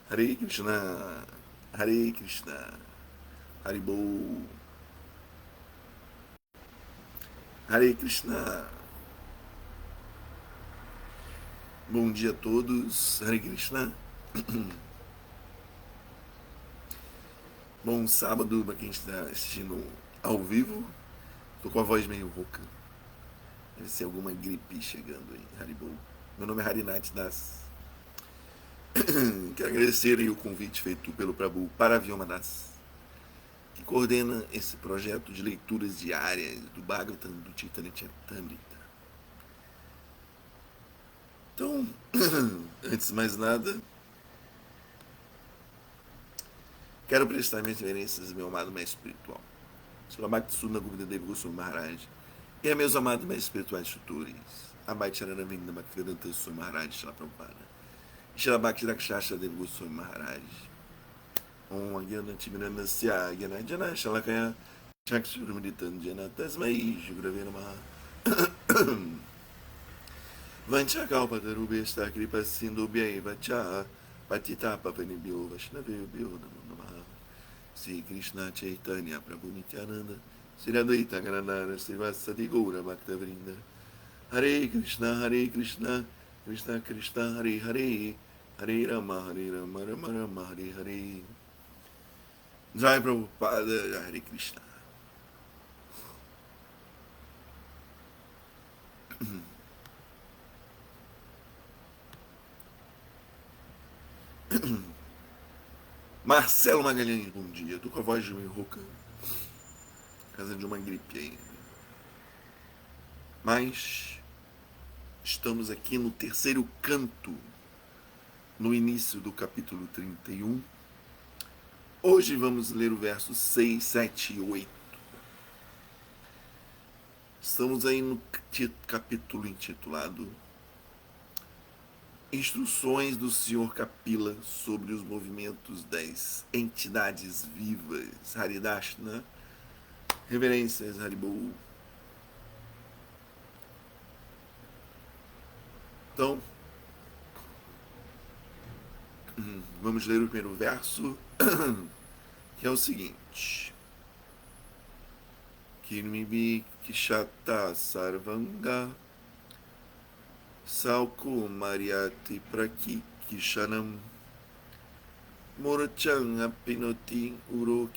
Hare Krishna, Hare Krishna, Haribol, Hare Krishna. Bom dia a todos, Hare Krishna. Bom sábado para quem está assistindo ao vivo. Tô com a voz meio rouca. Deve ser alguma gripe chegando aí, Haribol. Meu nome é Harinat Das. Quero agradecer aí o convite feito pelo Prabhu Paravyoma Das, que coordena esse projeto de leituras diárias do Bhagavatam do Chaitanya Charitamrita. Então, antes de mais nada, quero prestar minhas reverências ao meu amado mestre espiritual, Sr. Bhaktisuna Govindra Deva Goswami Maharaj, e a meus amados mestres espirituais tutores, Abhay Charanavinda Bhaktivedanta Swami Maharaj Shila Prabhupada, Shila Bhakti Rakshasha Deva Goswami Maharaj, Om Agyana Timinanasya Agyana Jana Shalakaya Chakshurumritan Jana Tasmai Jugravena Maha Vanchakalpatarubhesta Kripa Sindhubhyaiva Cha Patita Pavanibhyo Vaishnavebhyo Namo Namaha Sri Krishna Chaitanya Prabhu Nityananda Sri Advaita Gadadhara Srivasadi Gaura Bhaktavrinda Hare Krishna Krishna Krishna Hare Hare Hare Rama Rama Rama Hare Hare. Jai Prabhupada, Hare Krishna. Marcelo Magalhães, bom dia. Tô com a voz meio rouca, por causa de uma gripe aí. Mas estamos aqui no terceiro canto, no início do capítulo 31. Hoje vamos ler o verso 6, 7 e 8. Estamos aí no capítulo intitulado Instruções do Sr. Kapila sobre os movimentos das entidades vivas. Haridashna, reverências, Haribol. Então, vamos ler o primeiro verso, que é o seguinte: Kirmibi Kishata Sarvanga Salko Mariati Prakikishanam Murchan Apinoti Uro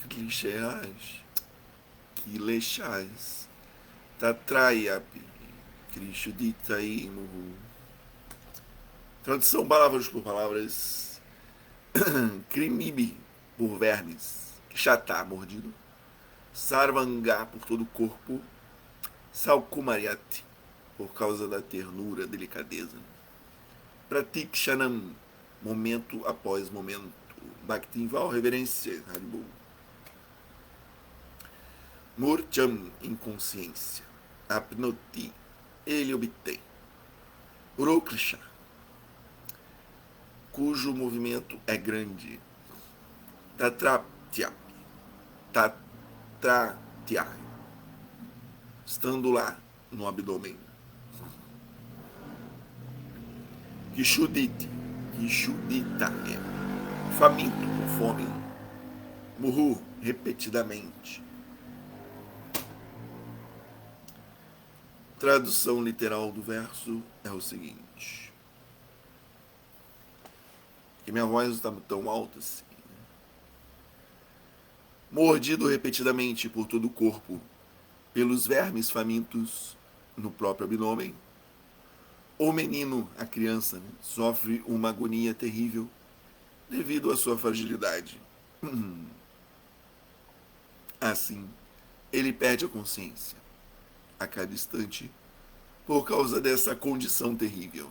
Kileshas Tatrayapi Krishuditai Muhu. Tradução palavras por palavras. Krimibi, por vermes. Kshata, mordido. Sarvanga, por todo o corpo. Salkumariati, por causa da ternura, delicadeza. Pratikshanam, momento após momento. Bhaktinval, reverência, Haribol. Murcham, inconsciência. Apnoti, ele obtém. Urokrisha, cujo movimento é grande. Tatraptya, Tatratya, estando lá no abdômen. Kishudita, faminto, com fome. Muhu, repetidamente. Tradução literal do verso é o seguinte: que minha voz não está tão alta assim. Mordido repetidamente por todo o corpo, pelos vermes famintos no próprio abdômen, o menino, a criança, sofre uma agonia terrível devido à sua fragilidade. Assim, ele perde a consciência a cada instante por causa dessa condição terrível.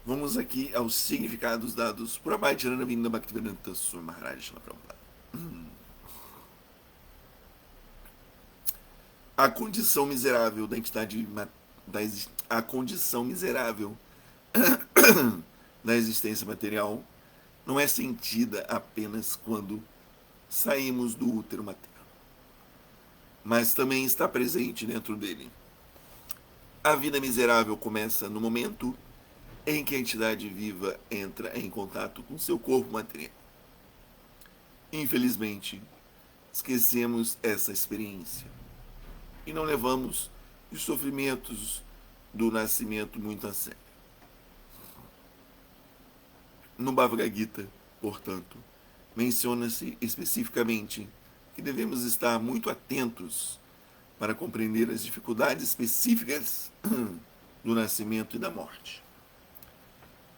Vamos aqui aos significados dados por Abhay Charanavinda Bhaktivedanta Swami Maharaj Shila Prabhupada. A condição miserável da entidade, a condição miserável da existência material não é sentida apenas quando saímos do útero materno, mas também está presente dentro dele. A vida miserável começa no momento em que a entidade viva entra em contato com seu corpo material. Infelizmente, esquecemos essa experiência e não levamos os sofrimentos do nascimento muito a sério. No Bhagavad Gita, portanto, menciona-se especificamente que devemos estar muito atentos para compreender as dificuldades específicas do nascimento e da morte.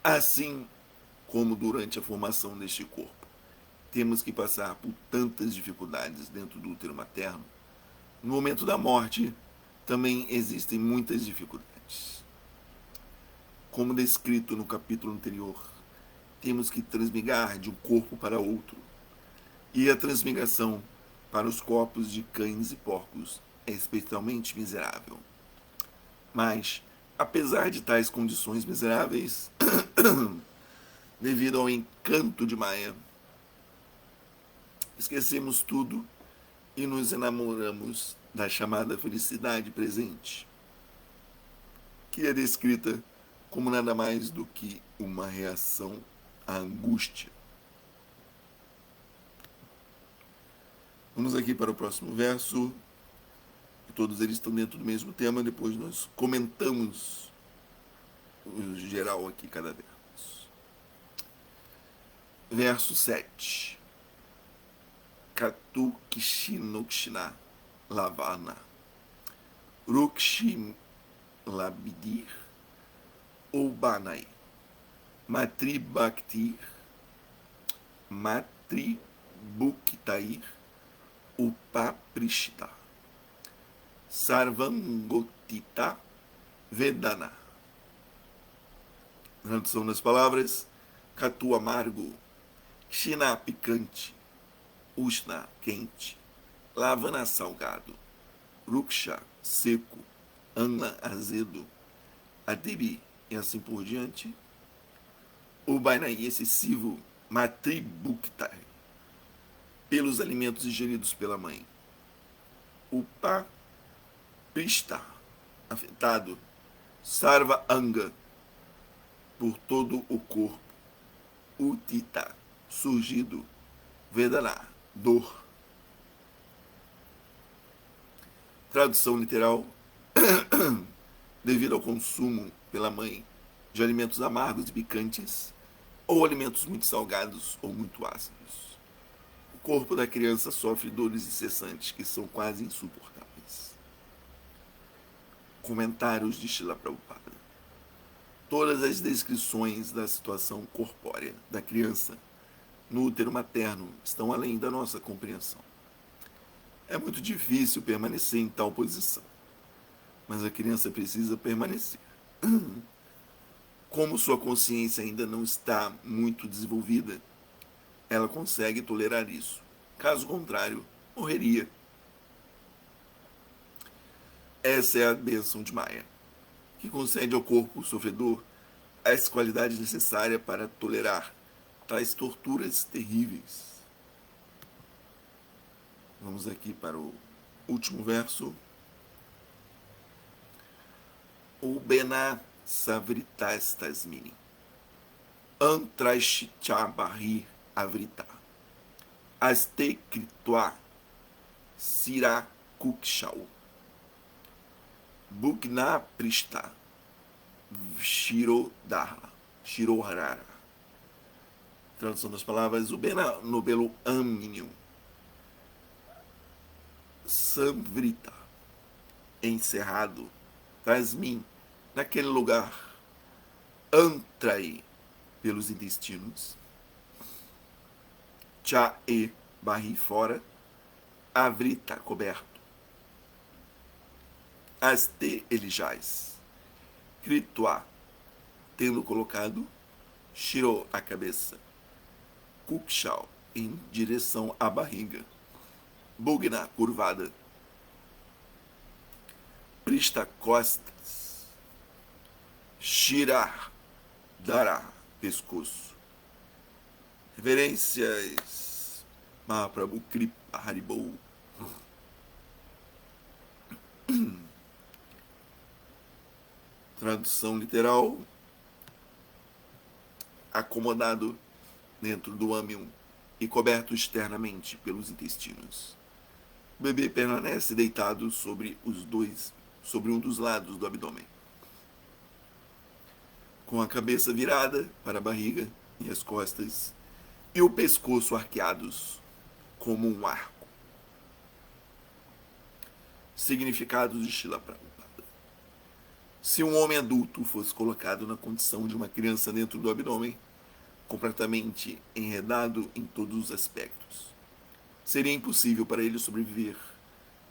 Assim como durante a formação deste corpo, temos que passar por tantas dificuldades dentro do útero materno, no momento da morte também existem muitas dificuldades. Como descrito no capítulo anterior, temos que transmigrar de um corpo para outro, e a transmigração para os corpos de cães e porcos é especialmente miserável. Mas, apesar de tais condições miseráveis, devido ao encanto de Maya, esquecemos tudo e nos enamoramos da chamada felicidade presente, que é descrita como nada mais do que uma reação à angústia. Vamos aqui para o próximo verso. Todos eles estão dentro do mesmo tema, depois nós comentamos o geral aqui, cada verso. Verso 7. Katu Kishinokshina Lavana Rukshim Labidir Ubanai Matri Bhaktir Matri Buktair Upaprishta Sarvangotita Vedana. Tradução das palavras: Katu amargo, Kshina picante, Ushna quente, Lavana salgado, Ruksha seco, Anna azedo, Adibi e assim por diante, Ubainai excessivo, Matri Buktai pelos alimentos ingeridos pela mãe, Upa Prista afetado, Sarva Anga por todo o corpo, Utita surgido, Vedana dor. Tradução literal: devido ao consumo pela mãe de alimentos amargos e picantes, ou alimentos muito salgados ou muito ácidos, o corpo da criança sofre dores incessantes que são quase insuportáveis. Comentários de Srila Prabhupada. Todas as descrições da situação corpórea da criança no útero materno estão além da nossa compreensão. É muito difícil permanecer em tal posição, mas a criança precisa permanecer. Como sua consciência ainda não está muito desenvolvida, ela consegue tolerar isso. Caso contrário, morreria. Essa é a bênção de Maya, que concede ao corpo sofredor as qualidades necessárias para tolerar tais torturas terríveis. Vamos aqui para o último verso. O Bena Savritastasmini Antrashichabari Avrita Aste Kritwa Sirakukshau Bugna Prista Shirohara. Tradução das palavras: o Bena Nobelo Aminium Samvrita encerrado, Tasmin naquele lugar, Antrai pelos intestinos, Cha e barri fora, Avrita coberto, Aste ele jaz, Kritwa tendo colocado, Shiro a cabeça, Kukshal em direção à barriga, Bugna curvada, Prista costas, Shirar Dara pescoço. Reverências Mahaprabhu Kripa Haribol. Tradução literal: acomodado dentro do âmion e coberto externamente pelos intestinos. O bebê permanece deitado sobre um dos lados do abdômen, com a cabeça virada para a barriga e as costas e o pescoço arqueados como um arco. Significados de Shila Prabhupada. Se um homem adulto fosse colocado na condição de uma criança dentro do abdômen, completamente enredado em todos os aspectos, seria impossível para ele sobreviver,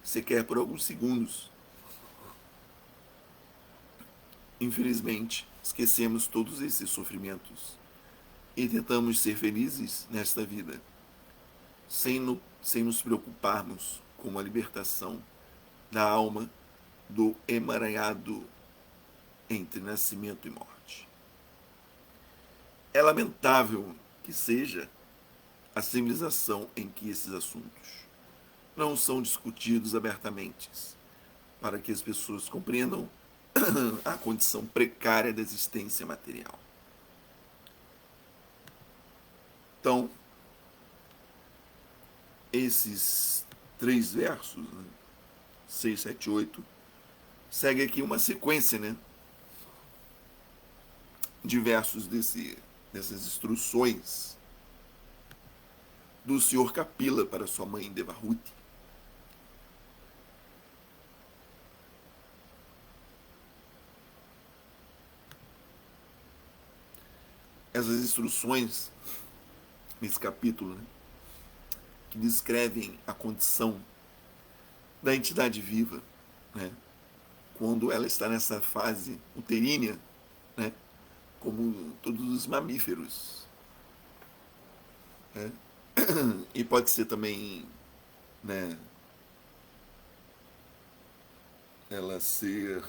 sequer por alguns segundos. Infelizmente, esquecemos todos esses sofrimentos e tentamos ser felizes nesta vida, sem nos preocuparmos com a libertação da alma do emaranhado entre nascimento e morte. É lamentável que seja a civilização em que esses assuntos não são discutidos abertamente, para que as pessoas compreendam a condição precária da existência material. Então, esses 3 versos, né, 6, 7, 8, segue aqui uma sequência, né, de versos dessas instruções do Senhor Kapila para sua mãe Devahuti. Essas instruções, nesse capítulo, né, que descrevem a condição da entidade viva, né, quando ela está nessa fase uterínea, né, como todos os mamíferos, né, e pode ser também, né, ela ser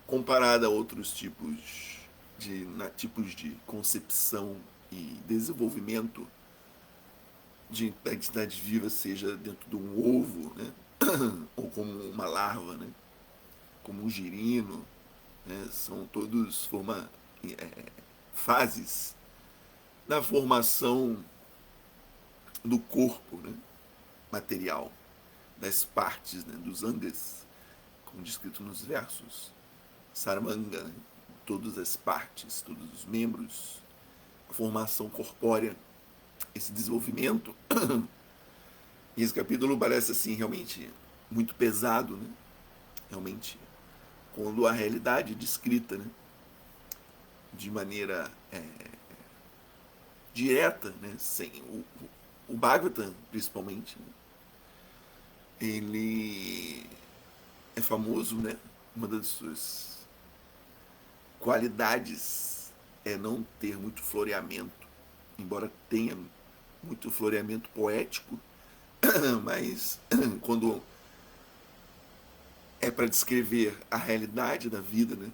comparada a outros tipos de concepção e desenvolvimento da entidade viva, seja dentro de um ovo, né, ou como uma larva, né, como um girino, né, são todos fases da formação do corpo, né, material, das partes, né, dos angas, como descrito nos versos. Saramanga, né, todas as partes, todos os membros, a formação corpórea, esse desenvolvimento. E esse capítulo parece assim realmente muito pesado, né? Realmente, quando a realidade é descrita, né, de maneira direta, né, sem o Bhagavatam, principalmente, né, ele é famoso, né? Uma das suas qualidades é não ter muito floreamento, embora tenha muito floreamento poético, mas quando é para descrever a realidade da vida, né,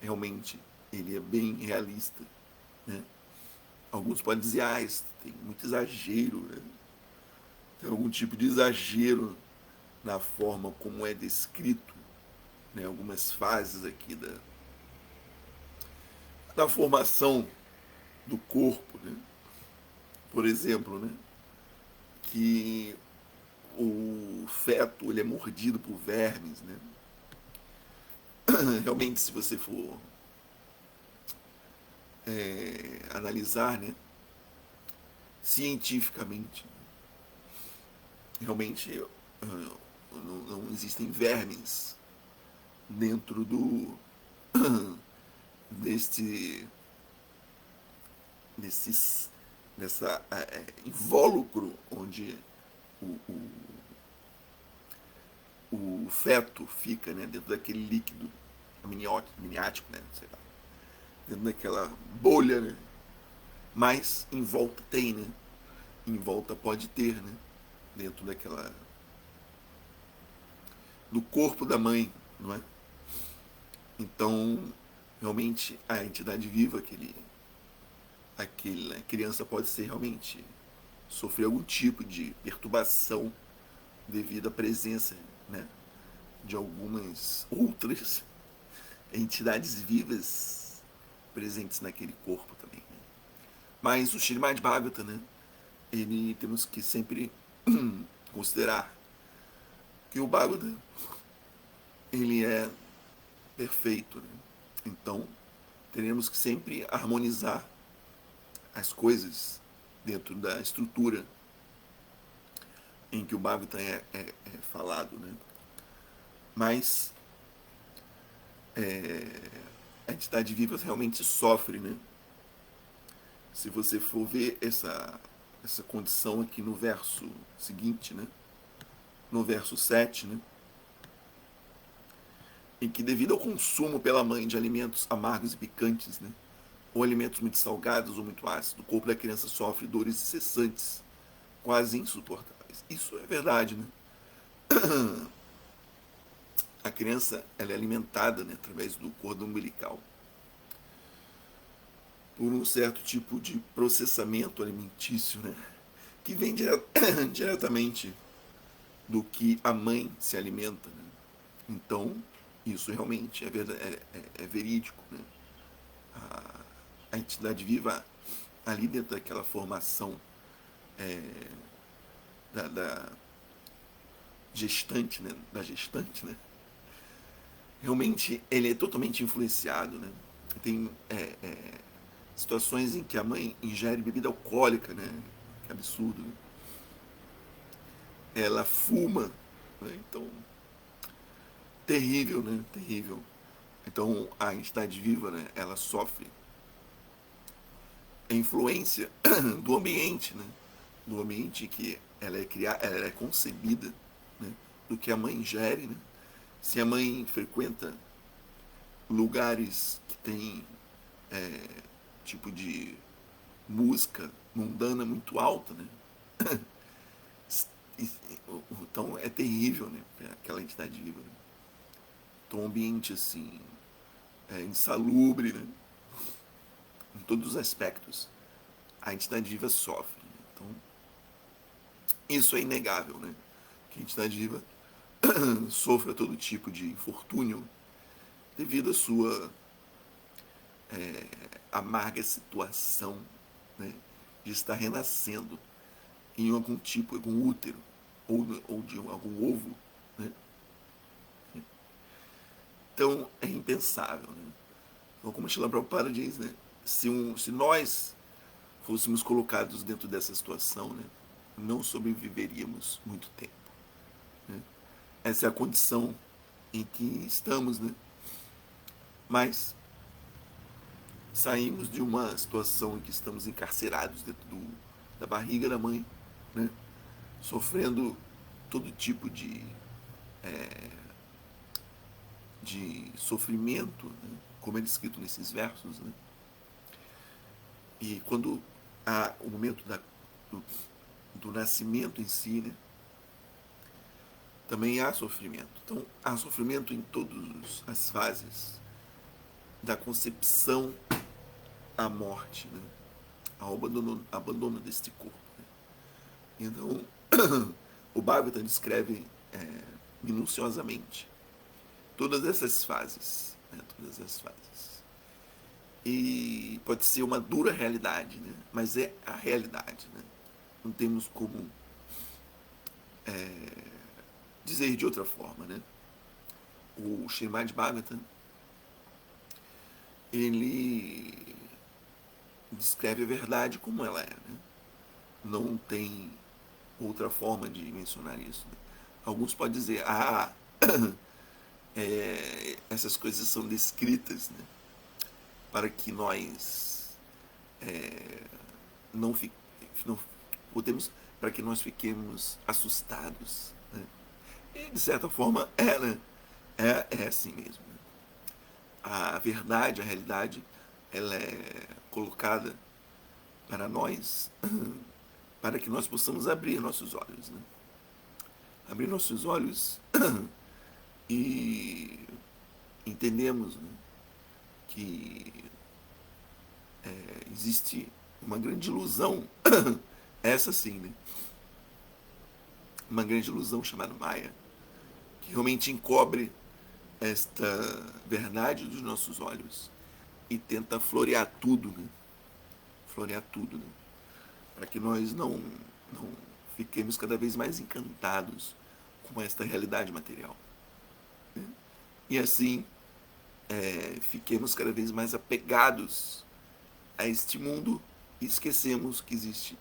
realmente ele é bem realista, né? Alguns podem dizer, isso tem muito exagero, né? Tem algum tipo de exagero na forma como é descrito, né, algumas fases aqui da formação do corpo, né? Por exemplo, né, que o feto ele é mordido por vermes, né? Realmente, se você for analisar, né, cientificamente, realmente não existem vermes dentro deste nessa invólucro onde o, o feto fica, né, dentro daquele líquido amniótico, né, sei lá, dentro daquela bolha, né, mas em volta tem, né, em volta pode ter, né, dentro do corpo da mãe, não é? Então, realmente, a entidade viva, aquela criança pode ser realmente sofrer algum tipo de perturbação devido à presença, né, de algumas outras entidades vivas presentes naquele corpo também, né? Mas o Srimad Bhagavatam, né, ele temos que sempre considerar que o Bhagavatam ele é perfeito, né? Então teremos que sempre harmonizar as coisas dentro da estrutura em que o Bhagavatam é falado, né? Mas a entidade viva realmente sofre, né? Se você for ver essa condição aqui no verso seguinte, né? No verso 7, né? Em que devido ao consumo pela mãe de alimentos amargos e picantes, né? Ou alimentos muito salgados ou muito ácidos, o corpo da criança sofre dores incessantes, quase insuportáveis. Isso é verdade, né? A criança ela é alimentada, né, através do cordão umbilical por um certo tipo de processamento alimentício, né, que vem diretamente do que a mãe se alimenta, né? Então, isso realmente é verídico, né? A entidade viva ali dentro daquela formação é, da gestante, né? Da gestante, né? Realmente ele é totalmente influenciado, né? Tem situações em que a mãe ingere bebida alcoólica, né? Que absurdo, né? Ela fuma, né? Então, terrível, né? Terrível. Então, a entidade viva, né? Ela sofre a influência do ambiente, né? Do ambiente que ela é criada, ela é concebida, né? Do que a mãe ingere, né? Se a mãe frequenta lugares que tem tipo de música mundana muito alta, né? Então é terrível, né? Aquela entidade viva, né? Então um ambiente assim insalubre, né? Em todos os aspectos, a entidade viva sofre, né? Então isso é inegável, né? Que a entidade viva sofra todo tipo de infortúnio devido à sua amarga situação, né, de estar renascendo em algum tipo, algum útero ou de algum ovo, né? Então é impensável, né? Então, como Shila Prabhupada diz, né, se nós fôssemos colocados dentro dessa situação, né, não sobreviveríamos muito tempo, né? Essa é a condição em que estamos, né? Mas saímos de uma situação em que estamos encarcerados dentro da barriga da mãe, né? Sofrendo todo tipo de sofrimento, né? Como é descrito nesses versos, né? E quando há o momento do nascimento em si, né? Também há sofrimento. Então, há sofrimento em todas as fases, da concepção à morte, né? Ao abandono deste corpo, né? Então, o Bhagavatam descreve minuciosamente todas essas fases, né? Todas as fases. E pode ser uma dura realidade, né? Mas é a realidade, né? Não temos como dizer de outra forma, né? O Srimad Bhagavatam ele descreve a verdade como ela é, né? Não tem outra forma de mencionar isso, né? Alguns podem dizer, essas coisas são descritas, né, para que nós não, não podemos, para que nós fiquemos assustados, né? E de certa forma né? É assim mesmo, né? A verdade, a realidade, ela é colocada para nós, para que nós possamos abrir nossos olhos, né? Abrir nossos olhos e entendemos, né, que existe uma grande ilusão, essa sim, né? Uma grande ilusão chamada Maya, que realmente encobre esta verdade dos nossos olhos e tenta florear tudo, né? Florear tudo, né? Para que nós não fiquemos cada vez mais encantados com esta realidade material. Né? E assim fiquemos cada vez mais apegados a este mundo e esquecemos que existe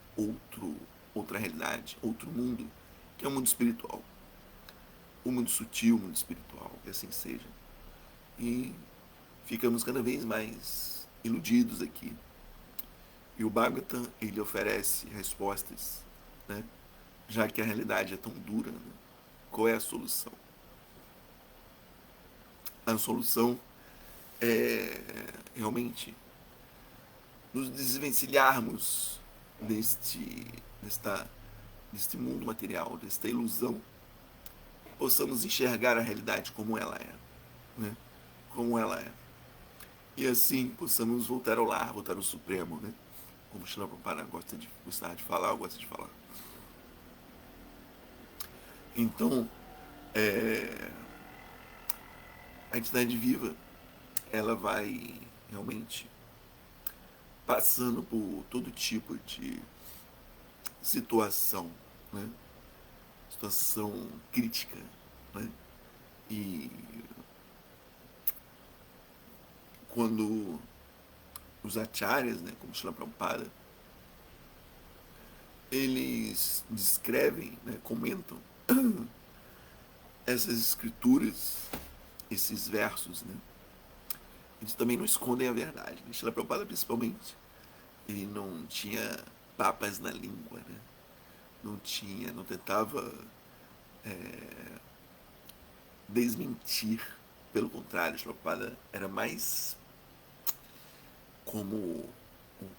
outra realidade, outro mundo, que é o mundo espiritual. O mundo sutil, o mundo espiritual, que assim seja. E ficamos cada vez mais iludidos aqui. E o Bhagavatam, ele oferece respostas, né? Já que a realidade é tão dura, né? Qual é a solução? A solução é realmente nos desvencilharmos deste mundo material, desta ilusão, possamos enxergar a realidade como ela é, né? Como ela é. E assim possamos voltar ao lar, voltar ao Supremo, né? Como o Srila Prabhupada gostar de falar, ou gosta de falar. Então, a entidade viva, ela vai realmente passando por todo tipo de situação, né? Situação crítica, né? E quando os acharyas, né, como Srila Prabhupada, eles descrevem, né, comentam essas escrituras, esses versos, né, eles também não escondem a verdade. Né? Srila Prabhupada, principalmente, ele não tinha papas na língua, né? Não tentava desmentir. Pelo contrário, Srila Prabhupada era mais como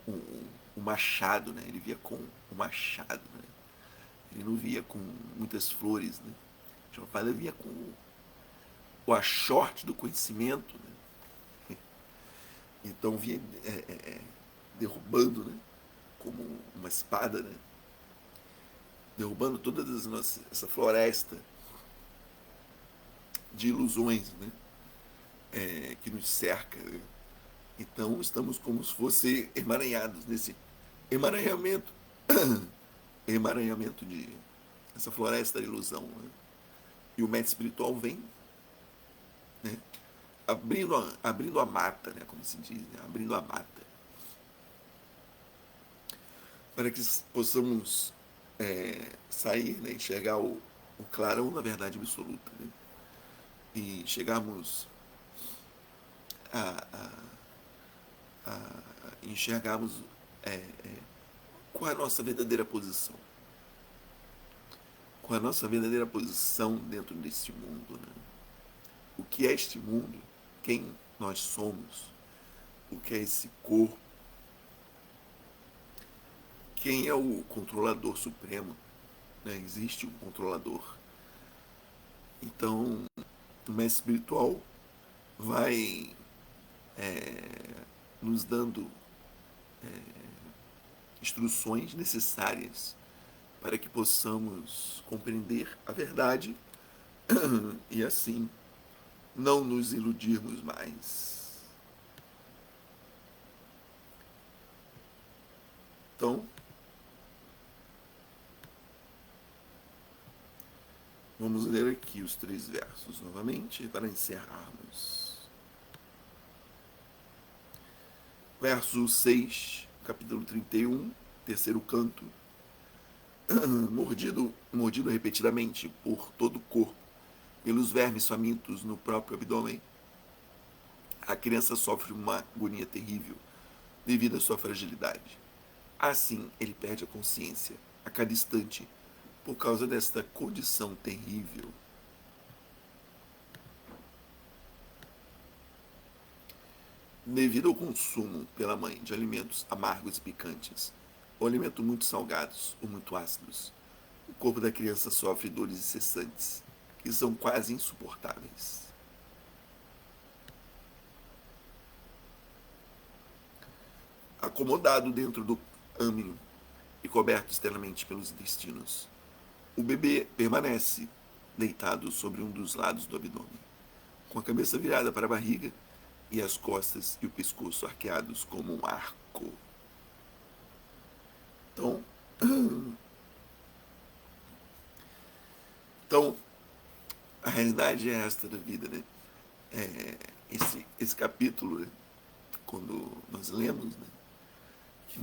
o machado, né? Ele via com o machado, né? Ele não via com muitas flores, né? Srila Prabhupada via com o achorte do conhecimento, né? Então via derrubando, né? Como uma espada, né? Derrubando toda essa floresta de ilusões, né? Que nos cerca, né? Então estamos como se fossem emaranhados nesse emaranhamento, emaranhamento de essa floresta de ilusão, né? E o mestre espiritual vem, né? Abrindo a mata, né? Como se diz, né? Abrindo a mata, para que possamos sair, né? Enxergar o clarão da verdade absoluta, né? E chegarmos a enxergarmos qual é a nossa verdadeira posição. Qual é a nossa verdadeira posição dentro deste mundo, né? O que é este mundo? Quem nós somos? O que é esse corpo? Quem é o controlador supremo? Né? Existe um controlador. Então, o mestre espiritual vai nos dando instruções necessárias para que possamos compreender a verdade e assim não nos iludirmos mais. Então, vamos ler aqui os 3 versos novamente para encerrarmos. Verso 6, capítulo 31, terceiro canto. Mordido repetidamente por todo o corpo, pelos vermes famintos no próprio abdômen, a criança sofre uma agonia terrível devido à sua fragilidade. Assim, ele perde a consciência a cada instante por causa desta condição terrível. Devido ao consumo pela mãe de alimentos amargos e picantes, ou alimentos muito salgados ou muito ácidos, o corpo da criança sofre dores incessantes, que são quase insuportáveis. Acomodado dentro do âmino e coberto externamente pelos intestinos, o bebê permanece deitado sobre um dos lados do abdômen, com a cabeça virada para a barriga e as costas e o pescoço arqueados como um arco. Então, então a realidade é esta da vida, né? Esse capítulo, né, quando nós lemos, né, que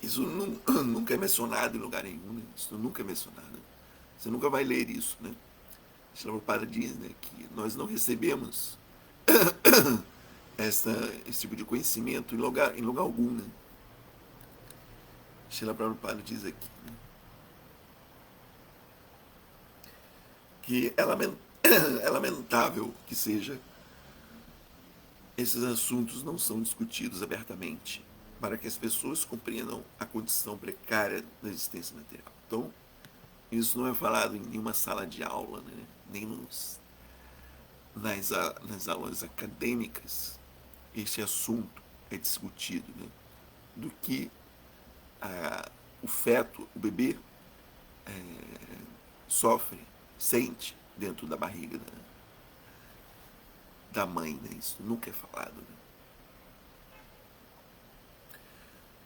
isso nunca é mencionado em lugar nenhum, né? Isso nunca é mencionado. Né? Você nunca vai ler isso, né? Srila Prabhupada diz, né, que nós não recebemos esse tipo de conhecimento em lugar algum, né? Srila Prabhupada diz aqui, né, que é lamentável que seja esses assuntos não são discutidos abertamente para que as pessoas compreendam a condição precária da existência material. Então, isso não é falado em nenhuma sala de aula, né? Nem nas aulas acadêmicas. Este assunto é discutido, né? Do que o feto, o bebê, sofre, sente dentro da barriga da mãe, né? Isso nunca é falado, né?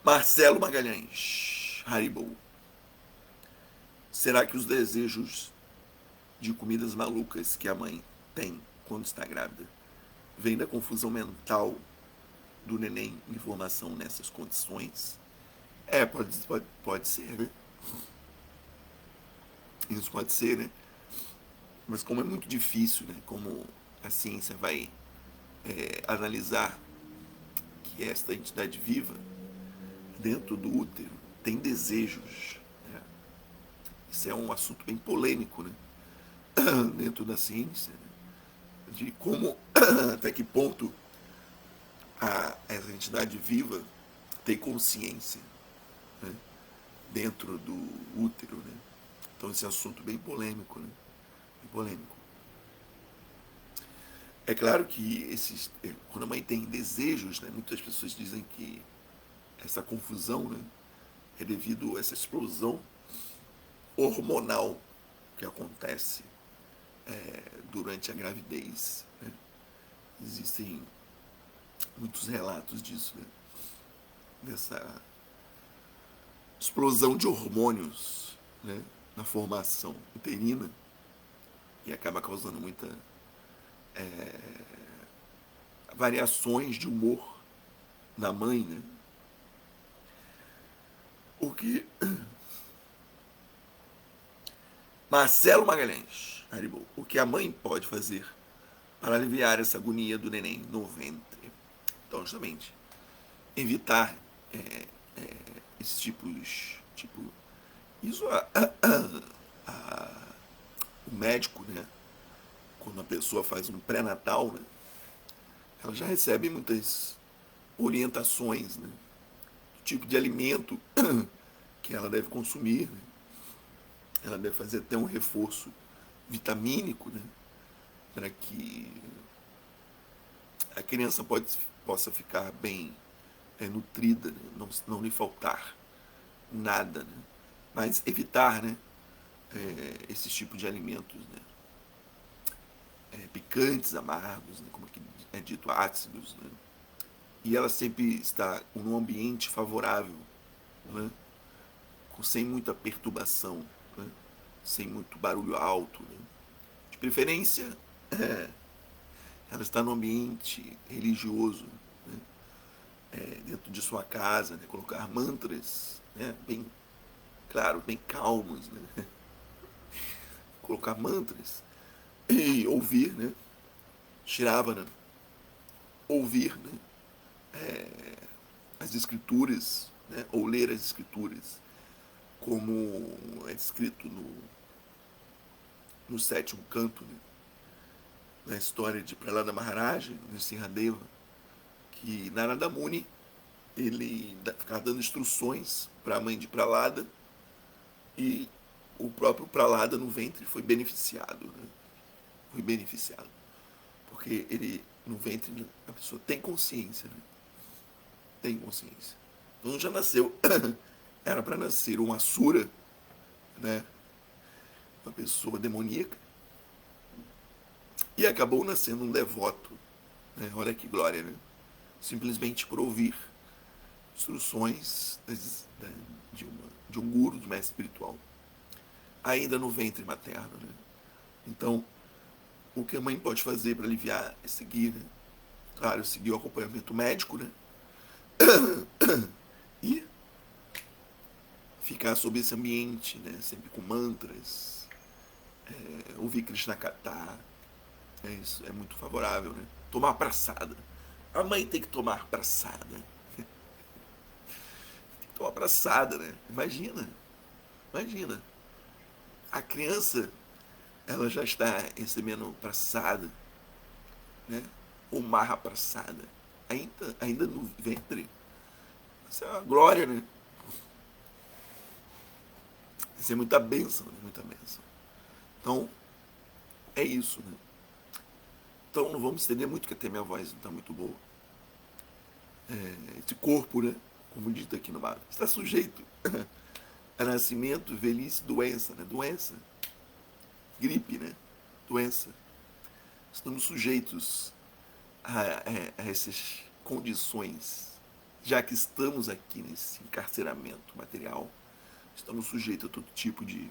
Marcelo Magalhães, Haribo. Será que os desejos de comidas malucas que a mãe tem quando está grávida vêm da confusão mental do neném em formação nessas condições? Pode ser, né? Isso pode ser, né? Mas como é muito difícil, né? Como a ciência vai analisar que esta entidade viva dentro do útero tem desejos, né? Isso é um assunto bem polêmico, né? Dentro da ciência, né? De como, até que ponto essa entidade viva tem consciência, né? Dentro do útero, né? Então esse assunto bem polêmico, né? Bem polêmico. É claro que quando a mãe tem desejos, né, muitas pessoas dizem que essa confusão, né, é devido a essa explosão hormonal que acontece durante a gravidez. Né? Existem muitos relatos disso, né? Dessa explosão de hormônios, né, na formação uterina e acaba causando muita variações de humor na mãe, né? O que Marcelo Magalhães, Haribo, o que a mãe pode fazer para aliviar essa agonia do neném no ventre? Então, justamente, evitar esses tipos, isso o médico, né, quando a pessoa faz um pré-natal, né, ela já recebe muitas orientações, né, do tipo de alimento que ela deve consumir, né? Ela deve fazer até um reforço vitamínico, né, para que a criança possa ficar bem nutrida, né, não lhe faltar nada, né, mas evitar, né, esses tipos de alimentos, né, picantes, amargos, né, como aqui é dito, ácidos, né, e ela sempre está num ambiente favorável, né, sem muita perturbação, né, sem muito barulho alto, né. De preferência, ela está num ambiente religioso, né, dentro de sua casa, né, colocar mantras, né, bem claro, bem calmos, né, colocar mantras e ouvir, né, Shravana, ouvir, né, as escrituras, né, ou ler as escrituras, como é descrito no sétimo canto, né, na história de Prahlada Maharaj, no Sinhadeva, que Narada Muni ele ficava dando instruções para a mãe de Prahlada e o próprio Prahlada no ventre foi beneficiado, né? Foi beneficiado, porque ele no ventre a pessoa tem consciência, né? Tem consciência. Então já nasceu, era para nascer um Asura, né? Uma pessoa demoníaca, e acabou nascendo um devoto, né? Olha que glória, né? Simplesmente por ouvir instruções de um guru, do mestre espiritual, ainda no ventre materno, né? Então, o que a mãe pode fazer para aliviar é seguir, né? Claro, seguir o acompanhamento médico, né? E ficar sob esse ambiente, né? Sempre com mantras, ouvir Krishna Katha, isso é muito favorável, né? Tomar praçada. A mãe tem que tomar praçada. Tem que tomar praçada, né? Imagina. A criança, ela já está recebendo praçada, né? Ou marra praçada. Ainda no ventre. Isso é uma glória, né? Isso é muita bênção, né? Muita bênção. Então, é isso, né? Então, não vamos estender muito, porque até minha voz não está muito boa. Esse corpo, né? Como dito aqui no mapa, está sujeito a nascimento, velhice, doença, né? Doença, gripe, né? Doença. Estamos sujeitos a essas condições, já que estamos aqui nesse encarceramento material, estamos sujeitos a todo tipo de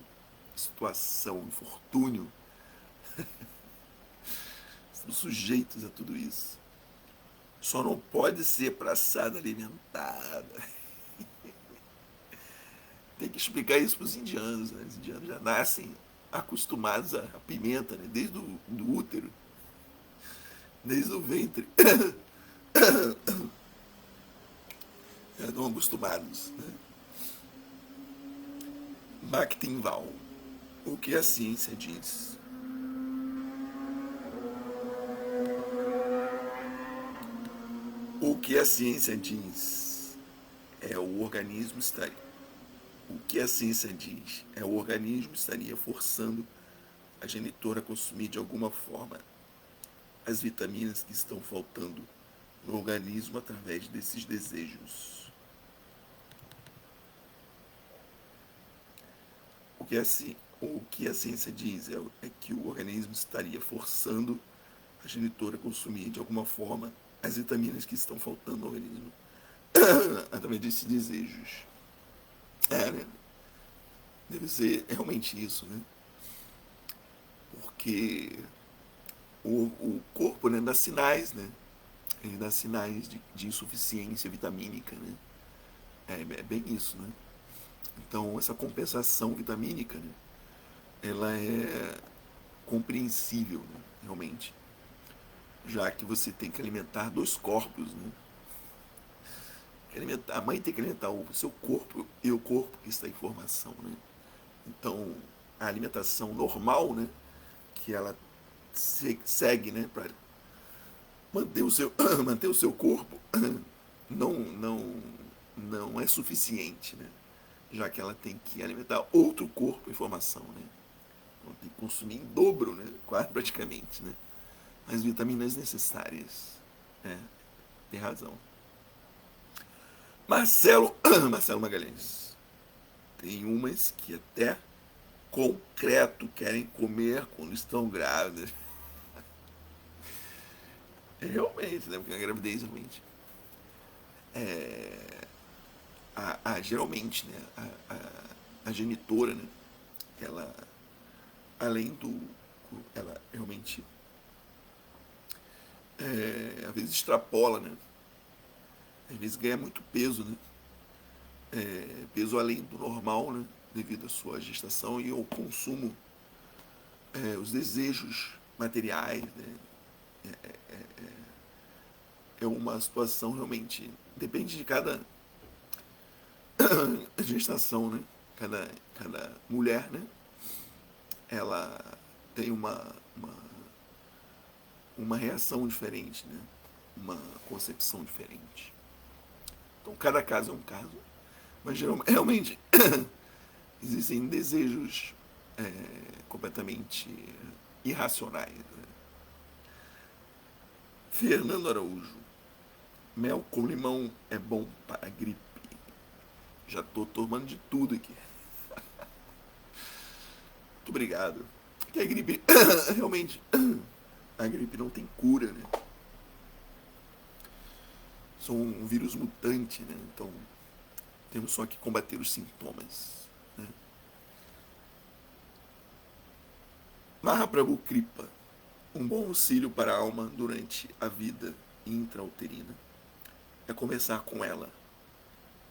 situação, infortúnio, estamos sujeitos a tudo isso. Só não pode ser praçada alimentada. Tem que explicar isso para os indianos, né? Os indianos já nascem acostumados à pimenta, né? Desde o do útero, desde o ventre. Já estão acostumados, né? Bhaktinval, o que a ciência diz. O que a ciência diz é o organismo estaria. O que a ciência diz é o organismo estaria forçando a genitora a consumir de alguma forma as vitaminas que estão faltando no organismo através desses desejos. O que a ciência diz é que o organismo estaria forçando a genitora a consumir de alguma forma as vitaminas que estão faltando no organismo através desses desejos. Né? Deve ser realmente isso, né? Porque o corpo, né, dá sinais, né? Ele dá sinais de insuficiência vitamínica, né? É bem isso, né? Então, essa compensação vitamínica, né, ela é compreensível, né, realmente, já que você tem que alimentar dois corpos, né? A mãe tem que alimentar o seu corpo e o corpo que está em formação, né? Então, a alimentação normal, né, que ela segue, né, para manter o seu corpo, não é suficiente, né? Já que ela tem que alimentar outro corpo em formação, né? Ela tem que consumir em dobro, né? Quase praticamente, né? As vitaminas necessárias. Tem razão. Marcelo Magalhães. Tem umas que até concreto querem comer quando estão grávidas. Realmente, né? Porque a gravidez realmente geralmente, né, a genitora, né, ela, além do, ela realmente, às vezes extrapola, né, às vezes ganha muito peso, né, peso além do normal, né, devido à sua gestação e ao consumo, os desejos materiais, né, é uma situação realmente, depende de cada gestação, né, cada mulher, né, ela tem uma reação diferente, né? Uma concepção diferente. Então, cada caso é um caso, mas realmente existem desejos completamente irracionais. Né? Fernando Araújo, mel com limão é bom para a gripe. Já estou tomando de tudo aqui. obrigado. Que a gripe, realmente, a gripe não tem cura, né? São um vírus mutante, né? Então, temos só que combater os sintomas, né? Mahaprabhu Kripa, um bom auxílio para a alma durante a vida intrauterina é começar com ela,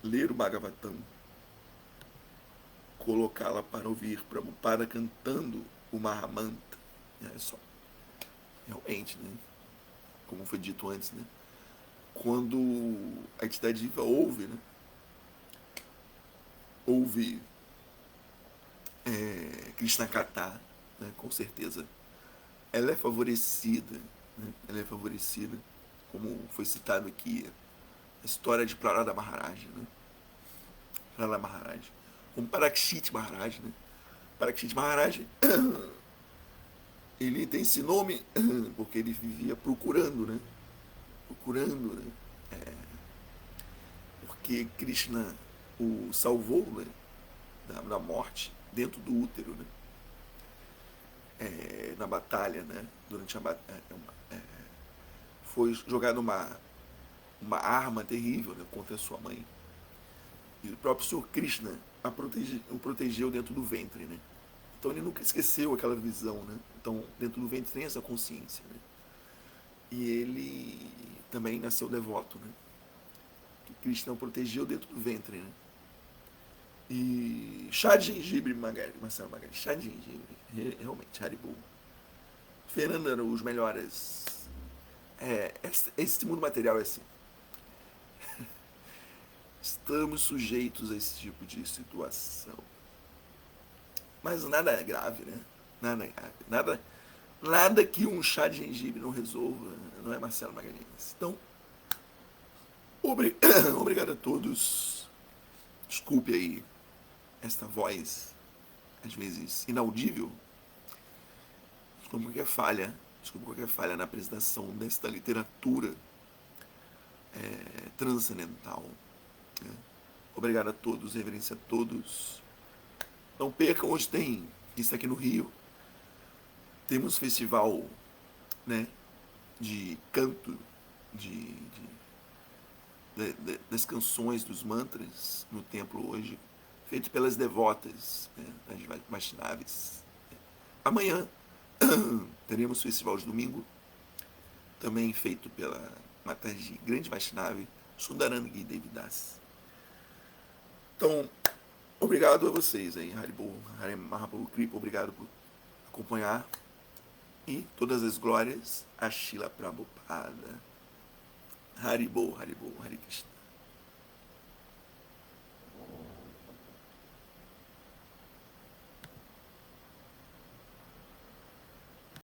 ler o Bhagavatam, colocá-la para ouvir Prabhupada cantando o Mahamantra. É só, realmente, né? Como foi dito antes, né? Quando a entidade viva ouve, né? Ouve Krishna Katha, né? Com certeza ela é favorecida, né? Ela é favorecida, como foi citado aqui, a história de Prarada Maharaj, né? Prarada Maharaj, como Parikshit Maharaj, né? Parikshit Maharaj, ele tem esse nome porque ele vivia procurando, né? Procurando, né? Porque Krishna o salvou, né? Da morte dentro do útero, né? Na batalha, né? Durante a batalha, foi jogada uma arma terrível, né? Contra a sua mãe. E o próprio Senhor Krishna o protegeu dentro do ventre, né? Então ele nunca esqueceu aquela visão, né? Então dentro do ventre tem essa consciência, né? E ele também nasceu devoto, né? Que Krishna o protegeu dentro do ventre, né? E chá de gengibre, Marcelo Magali, chá de gengibre, realmente, Haribo. Fernanda, os melhores. Esse mundo material é assim. Estamos sujeitos a esse tipo de situação. Mas nada é grave, né? Nada é grave. Nada que um chá de gengibre não resolva, não é, Marcelo Magalhães? Então, obrigado a todos. Desculpe aí esta voz, às vezes inaudível. Desculpa qualquer falha na apresentação desta literatura transcendental. Né? Obrigado a todos, reverência a todos. Não percam, hoje tem, isso aqui no Rio, temos festival, né, de canto, das canções, dos mantras no templo hoje, feito pelas devotas, né, das Vaishnavas. Amanhã teremos festival de domingo, também feito pela Mataji Grande Vaishnava, Sundarangi Devidas. Então, obrigado a vocês aí, Haribo, Mahaprabhu Kripa, obrigado por acompanhar. E todas as glórias a Srila Prabhupada. Haribo, Haribo, Hare Krishna.